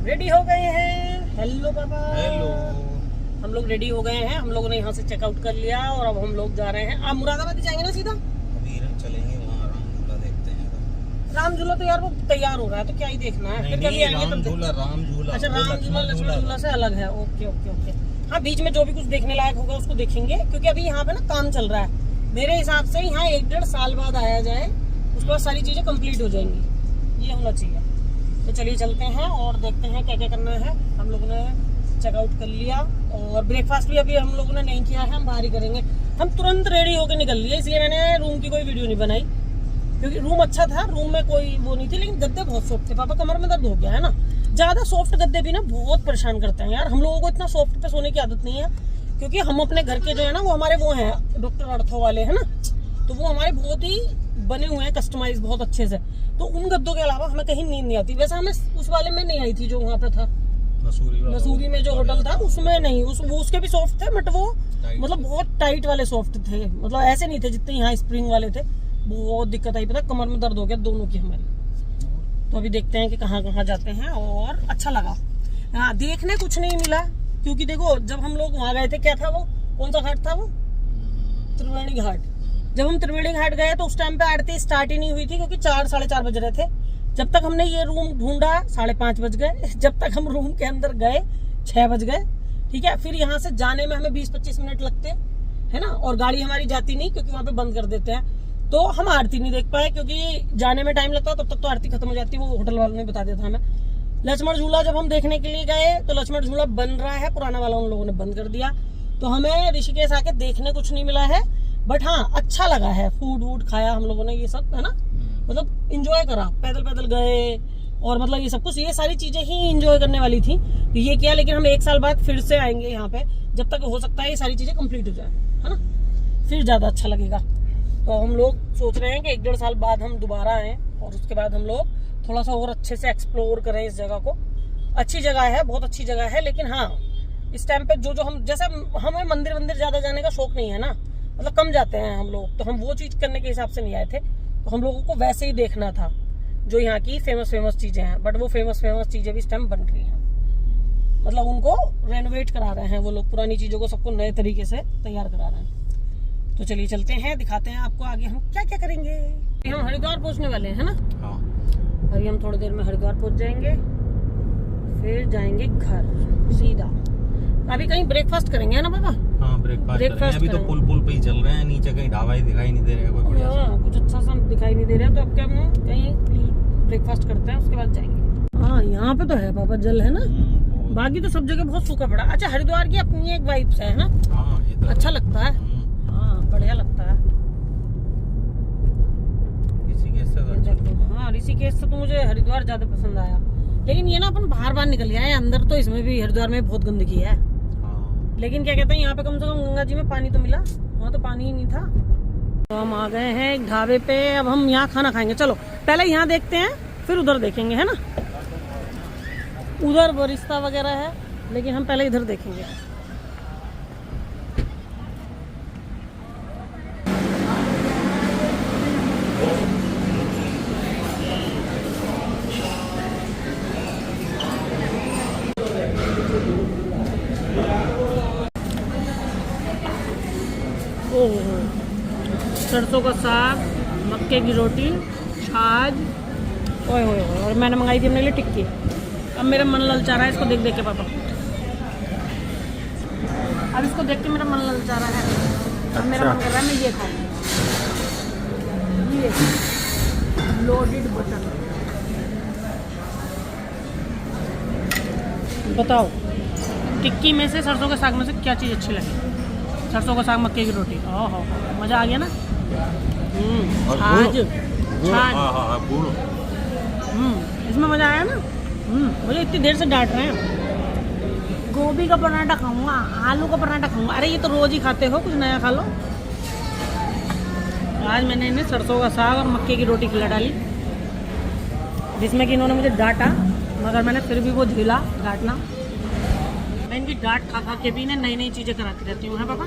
Ready हो गए हैं। हेलो पापा। हेलो। हम लोग रेडी हो गए हैं। हम लोगों ने यहाँ से चेकआउट कर लिया और अब हम लोग जा रहे हैं। आप मुरादाबाद जाएंगे ना सीधा? अभी चलेंगे वहाँ राम झूला देखते हैं। राम झूला तो यार वो तैयार हो रहा है तो क्या ही देखना है। फिर कभी आएंगे तब राम झूला। अच्छा, राम झूला लक्ष्मण झूला से अलग है। Okay okay okay. हाँ, बीच में जो भी कुछ देखने लायक होगा उसको देखेंगे, क्योंकि अभी यहाँ पे ना काम चल रहा है। मेरे हिसाब से यहाँ 1-1.5 साल बाद आया जाए, उसके बाद सारी चीजें कंप्लीट हो जाएंगी। ये होना चाहिए। तो चलिए चलते हैं और देखते हैं क्या क्या करना है। हम लोगों ने चेकआउट कर लिया और ब्रेकफास्ट भी अभी हम लोगों ने नहीं किया है, हम बाहर ही करेंगे। हम तुरंत रेडी होकर निकल लिए, इसलिए मैंने रूम की कोई वीडियो नहीं बनाई, क्योंकि रूम अच्छा था, रूम में कोई वो नहीं थी, लेकिन गद्दे बहुत सॉफ्ट थे। पापा कमर में दर्द हो गया है ना। ज्यादा सॉफ्ट गद्दे भी ना बहुत परेशान करते हैं यार। हम लोगों को इतना सॉफ्ट पे सोने की आदत नहीं है, क्योंकि हम अपने घर के जो है ना वो हमारे वो हैं डॉक्टर अर्थो वाले है ना, तो वो हमारे बहुत ही बने हुए हैं कस्टमाइज बहुत अच्छे से। तो उन गद्दों के अलावा हमें कहीं नींद नहीं आती। वैसे हमें उस वाले में नहीं आई थी जो वहाँ पे था मसूरी में जो होटल था, उसमें नहीं। वो उसके भी सॉफ्ट थे, बट वो मतलब बहुत टाइट वाले सॉफ्ट थे, मतलब ऐसे नहीं थे जितने यहाँ स्प्रिंग वाले थे। बहुत दिक्कत आई, पता कमर में दर्द हो गया दोनों की हमारी। तो अभी देखते हैं कि कहाँ कहाँ जाते हैं। और अच्छा लगा। हाँ, देखने कुछ नहीं मिला, क्योंकि देखो जब हम लोग वहाँ गए थे, क्या था वो, कौन सा घाट था वो, त्रिवेणी घाट। जब हम त्रिवेणी घाट गए तो उस टाइम पे आरती स्टार्ट ही नहीं हुई थी, क्योंकि 4-4:30 बज रहे थे। जब तक हमने ये रूम ढूंढा 5:30 बज गए। जब तक हम रूम के अंदर गए 6 बज गए। ठीक है, फिर यहाँ से जाने में हमें 20-25 मिनट लगते है ना, और गाड़ी हमारी जाती नहीं, क्योंकि वहाँ पे बंद कर देते हैं। तो हम आरती नहीं देख पाए, क्योंकि जाने में टाइम लगता, तब तक तो आरती खत्म हो जाती, वो होटल वालों ने बता दिया था हमें। लक्ष्मण झूला जब हम देखने के लिए गए तो लक्ष्मण झूला बन रहा है, पुराना वाला उन लोगों ने बंद कर दिया। तो हमें ऋषिकेश आके देखने कुछ नहीं मिला है, बट हाँ अच्छा लगा है। फूड वूड खाया हम लोगों ने, ये सब है ना, मतलब इंजॉय करा। पैदल पैदल गए और मतलब ये सब कुछ, ये सारी चीजें ही इंजॉय करने वाली थी। तो ये किया, लेकिन हम 1 साल बाद फिर से आएंगे यहाँ पे, जब तक हो सकता है ये सारी चीजें कंप्लीट हो जाए, है ना, फिर ज्यादा अच्छा लगेगा। तो हम लोग सोच रहे हैं कि 1-1.5 साल बाद हम दोबारा आए और उसके बाद हम लोग थोड़ा सा और अच्छे से एक्सप्लोर करें इस जगह को। अच्छी जगह है, बहुत अच्छी जगह है, लेकिन हाँ इस टाइम पे जो हम, जैसे हमें मंदिर ज्यादा जाने का शौक नहीं है ना, मतलब कम जाते हैं हम लोग, तो हम वो चीज करने के हिसाब से नहीं आए थे। तो हम लोगों को वैसे ही देखना था जो यहाँ की फेमस चीजें हैं, बट वो फेमस चीजें भी इस टाइम बन रही हैं, मतलब उनको रेनोवेट करा रहे हैं वो लोग, पुरानी चीजों को सबको नए तरीके से तैयार करा रहे हैं। तो चलिए चलते हैं, दिखाते हैं आपको आगे हम क्या क्या करेंगे। हम हरिद्वार पहुंचने वाले हैं, है ना। हाँ। अभी हम थोड़ी देर में हरिद्वार पहुंच जाएंगे, फिर जाएंगे घर सीधा। अभी कहीं ब्रेकफास्ट करेंगे, है ना पापा? हाँ, ब्रेकफास्ट अभी तो पुल पे ही चल रहे हैं, नीचे कहीं ढाबा ही दिखाई नहीं दे रहा है कोई बढ़िया सा। कुछ अच्छा सा दिखाई नहीं दे रहा है, तो अब क्या हम कहीं ब्रेकफास्ट करते हैं, उसके बाद जाएंगे। हाँ, यहाँ पे तो है पापा, जल है ना। बाकी तो सब जगह बहुत सूखा पड़ा। अच्छा, हरिद्वार की अपनी एक वाइब्स है ना। हाँ, ये तो अच्छा लगता है। हाँ, बढ़िया लगता है। हाँ, ऋषिकेश से तो मुझे हरिद्वार ज्यादा पसंद आया, लेकिन ये ना अपन बाहर निकल गया है अंदर, तो इसमें भी हरिद्वार में बहुत गंदगी है। लेकिन क्या कहते हैं, यहाँ पे कम से कम गंगा जी में पानी तो मिला, वहाँ तो पानी ही नहीं था। तो हम आ गए हैं एक ढाबे पे, अब हम यहाँ खाना खाएंगे। चलो पहले यहाँ देखते हैं, फिर उधर देखेंगे, है ना। उधर बरिस्ता वगैरह है, लेकिन हम पहले इधर देखेंगे। सरसों का साग, मक्के की रोटी, छाछ, ओए होए, और मैंने मंगाई थी अपने लिए टिक्की। अब मेरा मन ललचा रहा है इसको देख के पापा। अब इसको देख के मेरा मन ललचा रहा है। अब मेरा मन कर रहा है मैं ये खाऊं, ये लोडेड बटर। बताओ टिक्की में से, सरसों के साग में से क्या चीज़ अच्छी लगी? सरसों का साग, मक्के की रोटी, ओहो मज़ा आ गया ना। छाछ, इसमें मज़ा आया ना। मुझे इतनी देर से डांट रहे हैं। गोभी का पराठा खाऊंगा, आलू का पराठा खाऊंगा। अरे ये तो रोज ही खाते हो, कुछ नया खा लो। आज मैंने इन्हें सरसों का साग और मक्के की रोटी खिला डाली, जिसमें कि इन्होंने मुझे डांटा, मगर मैंने फिर भी वो झेला डांटना। मैं इनकी डांट खा के भी इन्हें नई चीज़ें कराती रहती हूँ, है पापा।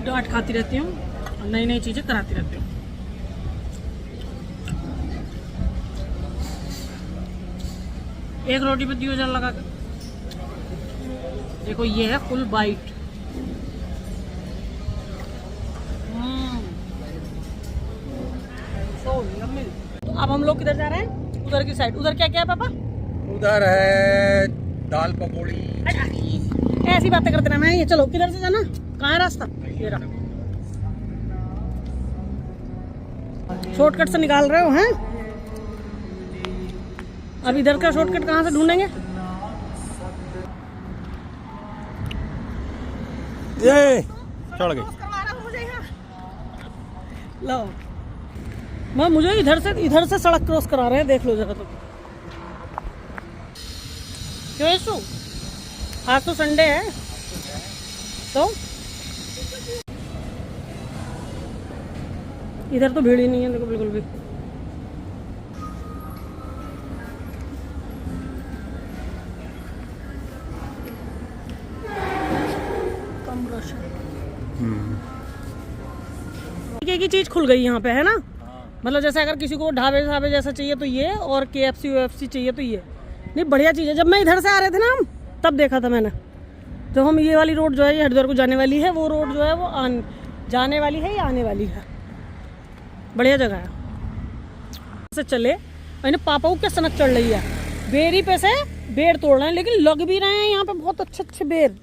डांट खाती रहती हूँ और नई चीज़ें कराती रहती हूँ। एक रोटी पे 2000 लगा के। देखो ये है फुल बाइट। तो अब हम लोग किधर जा रहे हैं? उधर की साइड। उधर क्या क्या है पापा? उधर है दाल पकौड़ी। ऐसी बातें करते रहे। मैं ये चलो किधर से जाना? कहाँ है रास्ता? ये रहा। शॉर्टकट से निकाल रहे हो हैं? अब इधर का शॉर्टकट कहाँ से ढूंढेंगे? ये चढ़ गई। लो मैं मुझे इधर से सड़क क्रॉस करा रहे हैं। देख लो जरा। तो क्यों इशू? आज तो संडे है तो इधर तो भीड़ ही नहीं है। देखो बिल्कुल भी। कम रश है। की चीज खुल गई यहाँ पे है ना। मतलब जैसे अगर किसी को ढाबे जैसा चाहिए तो ये, और KFC UFC चाहिए तो ये। नहीं बढ़िया चीज़ है। जब मैं इधर से आ रहे थे ना हम, तब देखा था मैंने। जब हम ये वाली रोड जो है ये हरिद्वार को जाने वाली है, वो रोड जो है वो जाने वाली है या आने वाली है। बढ़िया जगह है। से चले मैंने पापा को क्या सनक चढ़ रही है। बेरी पे से बेर तोड़ रहे हैं, लेकिन लग भी रहे हैं यहाँ पे बहुत अच्छे अच्छे बेर।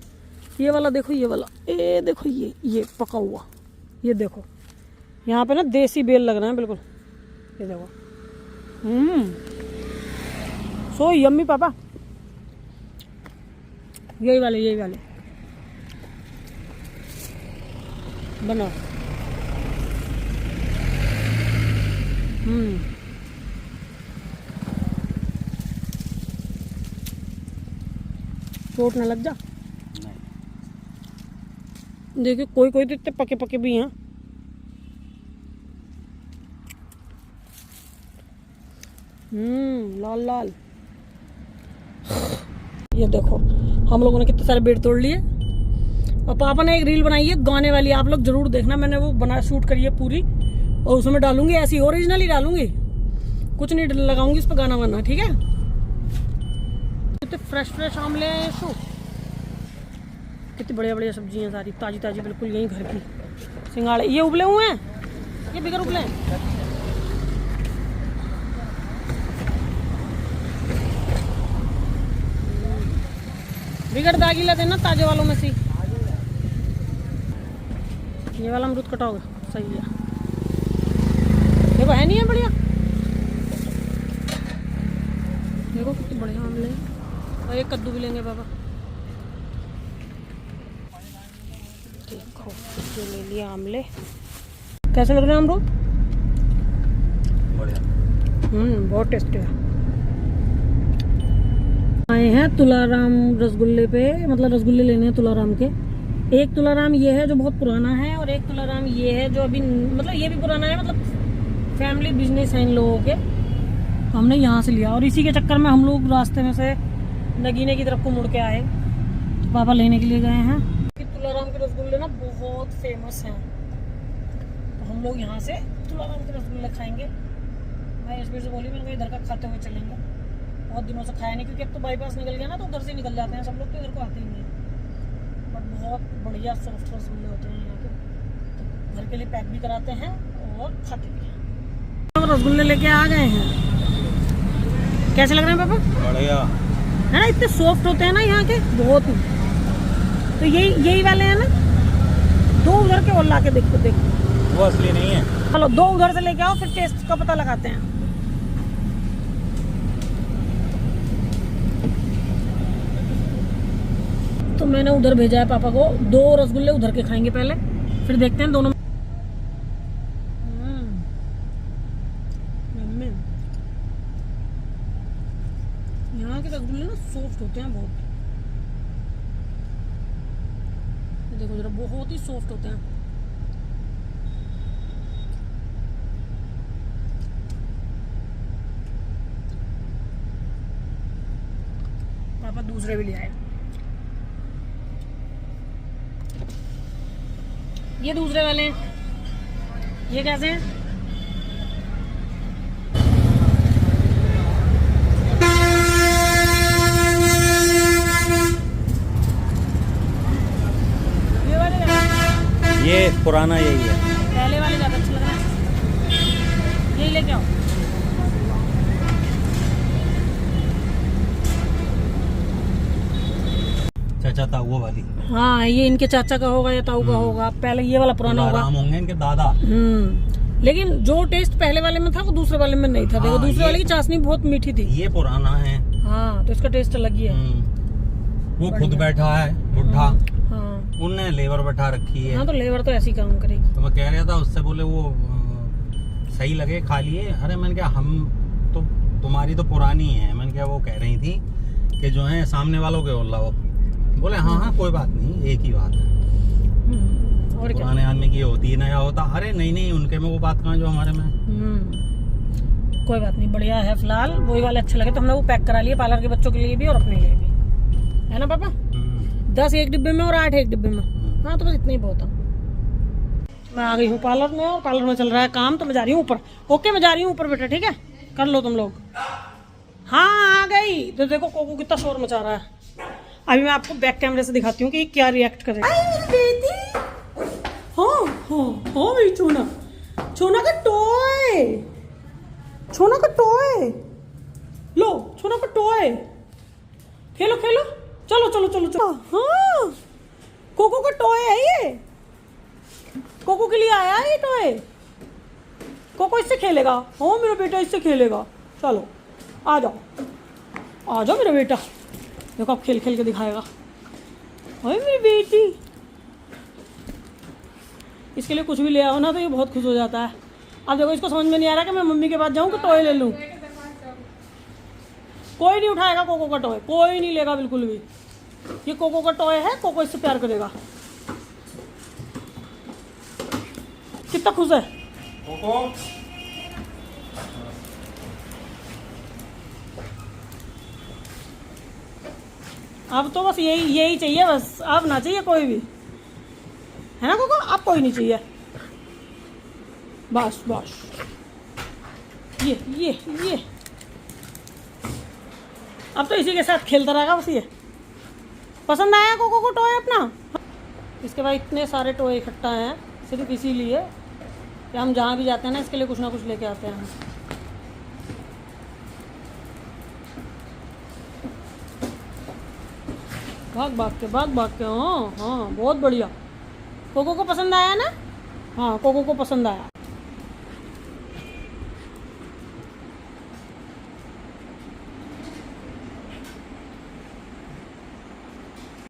ये वाला देखो, ये वाला, ये देखो, ये पका हुआ। ये देखो यहाँ पे ना देसी बेल लग रहे हैं बिल्कुल। ये देखो। सो यम्मी पापा। यही वाले बनाओ। चोट ना लग जा। देखिए कोई तो इतने पके पके भी हैं। लाल लाल। ये देखो हम लोगों ने कितने सारे बेर तोड़ लिए। और पापा ने एक रील बनाई है गाने वाली, आप लोग जरूर देखना। मैंने वो शूट करी है पूरी, और उसमें डालूंगी ऐसी ओरिजिनल ही डालूंगी, कुछ नहीं लगाऊंगी इस पर गाना वाना। ठीक है। कितने फ्रेश आमले हैं शो। कितनी बढ़िया सब्जियां सारी ताजी ताजी बिल्कुल यहीं घर की। सिंगाड़े ये उबले हुए हैं, ये बिगर उबले हैं। बिगड़ दागीला देना ताजे वालों में से। ये वाला अमरूद कटाओगे? सही है। देखो है नहीं है बढ़िया। देखो कितने बढ़िया आमले हैं। और एक कद्दू भी लेंगे बाबा। देखो ये ले लिए आमले। कैसे लग रहे हैं अमरूद? बढ़िया। बहुत टेस्टी है। आए हैं तुलाराम रसगुल्ले पे, मतलब रसगुल्ले लेने हैं तुलाराम के। एक तुलाराम ये है जो बहुत पुराना है, और एक तुलाराम ये है जो अभी, मतलब ये भी पुराना है, मतलब फैमिली बिजनेस है इन लोगों के। तो हमने यहाँ से लिया, और इसी के चक्कर में हम लोग रास्ते में से नगीने की तरफ को मुड़ के आए। तो पापा लेने के लिए गए हैं। तुलाराम के रसगुल्ले ना बहुत फेमस हैं, तो हम लोग यहाँ से तुलाराम के रसगुल्ले खाएंगे। मैं इस से बोली, मैंने इधर का खाते हुए चलेंगे। बहुत दिनों से खाया नहीं, क्योंकि अब तो बाईपास निकल गया ना, तो उधर से निकल जाते हैं सब लोग, तो इधर को आते ही नहीं है। बट बहुत बढ़िया सॉफ्ट रसगुल्ले होते हैं यहाँ के। तो घर के लिए पैक भी कराते हैं और खाते भी हैं। रसगुल्ले लेके आ गए हैं। कैसे लग रहे हैं पापा? बढ़िया है ना। इतने सॉफ्ट होते हैं ना यहाँ के, बहुत ही। तो यही वाले हैं ना। दो उधर के और ला के देखो। वो असली नहीं है। चलो दो उधर से लेके आओ, फिर टेस्ट का पता लगाते हैं। तो मैंने उधर भेजा है पापा को। 2 रसगुल्ले उधर के खाएंगे पहले, फिर देखते हैं दोनों। यहाँ के रसगुल्ले ना सॉफ्ट होते हैं बहुत। देखो जरा, बहुत ही सॉफ्ट होते हैं। पापा दूसरे भी ले आए। ये दूसरे वाले हैं। ये कैसे हैं? पुराना यही है। पहले वाले ज़्यादा अच्छे लग रहे हैं, यही लेके आओ। चाचा था वो वाली। हाँ, ये इनके चाचा का होगा या ताऊ का होगा। पहले ये वाला पुराना होगा। आराम होंगे इनके दादा। लेकिन जो टेस्ट पहले वाले में था वो दूसरे वाले में नहीं था। देखो दूसरे वाले की चाशनी बहुत मीठी थी। ये पुराना है। हाँ, तो इसका टेस्ट अलग ही है। वो खुद बैठा है बुढ़ा। हाँ, उनने लेबर बैठा रखी है। हाँ, तो लेबर तो ऐसी काम करेगी। तो मैं कह रहा था उससे, बोले वो सही लगे खा लिए। अरे मैंने कहा हम तो, तुम्हारी तो पुरानी है। मैंने कहा वो कह रही थी कि जो है सामने वालों के बोला वो, बोले हाँ कोई बात नहीं, एक ही बात है। और क्या? पुराने आदमी की होती है, नया होता। अरे नहीं उनके में वो बात कहाँ जो हमारे में। कोई बात नहीं, बढ़िया है। फिलहाल वही वाले अच्छे लगे तो हमने वो पैक करा लिए, पार्लर के बच्चों के लिए भी और अपने लिए भी, है ना पापा? 10 एक डिब्बे में और 8 एक डिब्बे में। हाँ, तो बस इतना ही बहुत है। मैं आ गई हूँ पार्लर में और पार्लर में चल रहा है काम, तो मैं जा रही हूँ ऊपर। ओके, मैं जा रही हूँ ऊपर बेटा, ठीक है? कर लो तुम लोग। हाँ, आ गई। तो देखो कोको कितना शोर मचा रहा है। अभी मैं आपको बैक कैमरे से दिखाती हूँ कि ये क्या रिएक्ट करेगा। हाँ मेरी छोना का टॉय, छोना का टॉय। लो, छोना का टॉय। खेलो चलो। हाँ, कोको का टॉय है ये। कोको के लिए आया है ये टॉय। कोको इससे खेलेगा। हाँ, मेरा बेटा इससे खेलेगा। चलो आ जाओ मेरा बेटा। देखो अब खेल के दिखाएगा। ओए मेरी बेटी, इसके लिए कुछ भी ले आओ ना तो ये बहुत खुश हो जाता है। अब देखो इसको समझ में नहीं आ रहा कि मैं मम्मी के पास जाऊँ कि टॉय ले लूँ। कोई नहीं उठाएगा कोको का टॉय, कोई नहीं लेगा बिल्कुल भी। ये कोको का टॉय है, कोको इससे प्यार करेगा। कितना खुश है कोको। अब तो बस यही चाहिए बस, अब ना चाहिए कोई भी, है ना कोको? अब कोई नहीं चाहिए, बस ये अब तो इसी के साथ खेलता रहेगा बस। ये पसंद आया कोको को टॉय अपना? इसके बाद इतने सारे टॉय इकट्ठा हैं सिर्फ इसीलिए कि हम जहाँ भी जाते हैं ना इसके लिए कुछ ना कुछ लेके आते हैं। भाग के हाँ बहुत बढ़िया। कोको को पसंद आया ना? हाँ, कोको को पसंद आया।